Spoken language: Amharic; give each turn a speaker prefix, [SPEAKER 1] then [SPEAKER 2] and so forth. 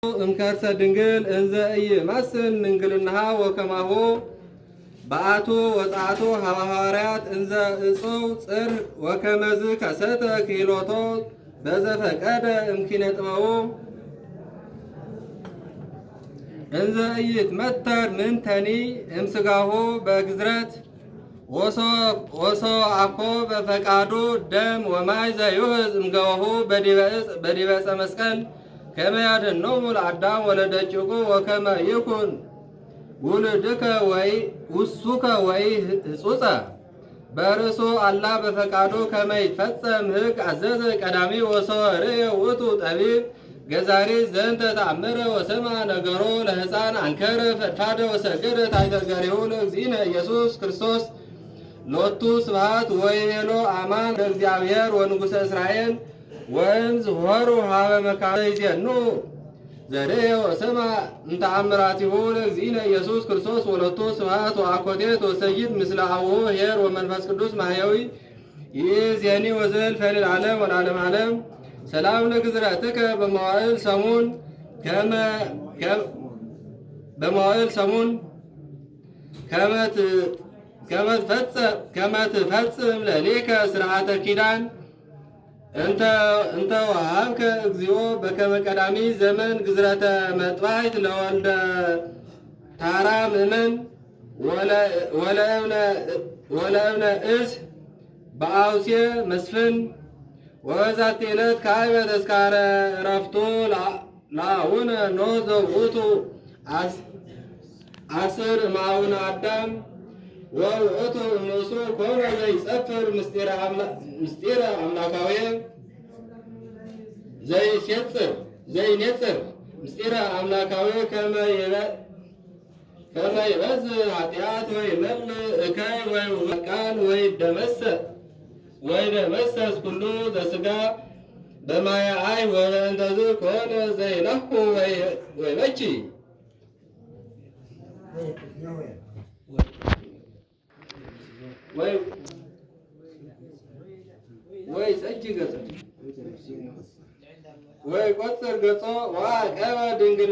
[SPEAKER 1] እምከርሰ ድንግል እንዘ ኢይመስል ድንግልናሃ ወከማሁ በአቱ ወጻቱ ሐዋርያት እንዘ እጹው ጽር ወከመዝ ከሰተ ክህሎቶ በዘፈቀደ እምኪነ ጥበቡ እንዘ ኢይትመተር ምንተኒ እምስጋሁ በግዝረት ወሶ አኮ በፈቃዱ ደም ወማይ ዘዩህዝ እምገወሁ በዲበ ዕፀ መስቀል ከመ ያድኅኖሙ ለአዳም ወለደቂቁ ወከመ ይኩን ውሉድከ ወይ ውሱከ ወይ ህጹጸ በርእሱ አላ በፈቃዱ ከመ ይትፈጸም ሕግ አዘዘ ቀዳሚ ወሰው ርእየ ውእቱ ጠቢብ ገዛሪ ዘንተ ተአምረ ወሰማ ነገሮ ለሕፃን አንከረ ፈድፋደ ወሰገደ ታሕተ እገሪሁ ለእግዚእነ ኢየሱስ ክርስቶስ ሎቱ ስብሐት ወይቤሎ አማን ለእግዚአብሔር ወንጉሠ እስራኤል ወእምዝ ሆሩ ሀበ መካነ ይዜኑ ዘርእየ ወሰማ እምተአምራቲሁ ለእግዚእነ ኢየሱስ ክርስቶስ ወሎቱ ስብሐት ወአኮቴት ወሰይድ ምስለ አቡሁ ኄር ወመንፈስ ቅዱስ ማሕየዊ ይእዜኒ ወዘልፈ ለዓለም ወለዓለመ ዓለም። ሰላም ለግዝረትከ በመዋዕል ሰሙን ከመ ትፈጽም ለሊከ ስርዓተ ኪዳን እንተ ወሀብከ እግዚኦ በከመ ቀዳሚ ዘመን ግዝረተ መጥባሕት ለወልደ ታራ ምእመን ወለእብነ እስ በአውሴ መስፍን ወበዛቲ ዕለት ካዕበ ተዝካረ ዕረፍቱ ለአቡነ ኖኅ ዘውእቱ አስር እምአቡነ አዳም ወውእቱ እምንእሱ ኮነ ዘይጸፍር ምስጢረ አምላካዊ ዘይኔጽር ምስጢረ አምላካዊ ከመ ይበዝሕ ኃጢአት ወይመልእ እከይ ወይመቃን ወይደመሰስ ኩሉ ዘሥጋ በማየ አይ ወበእንተዝ ኮነ ዘይነኩ ወይመቺ ወይ ጸጅ ገጾ ወይ ቆጽር ገጾ ወዐቀበ ድንግል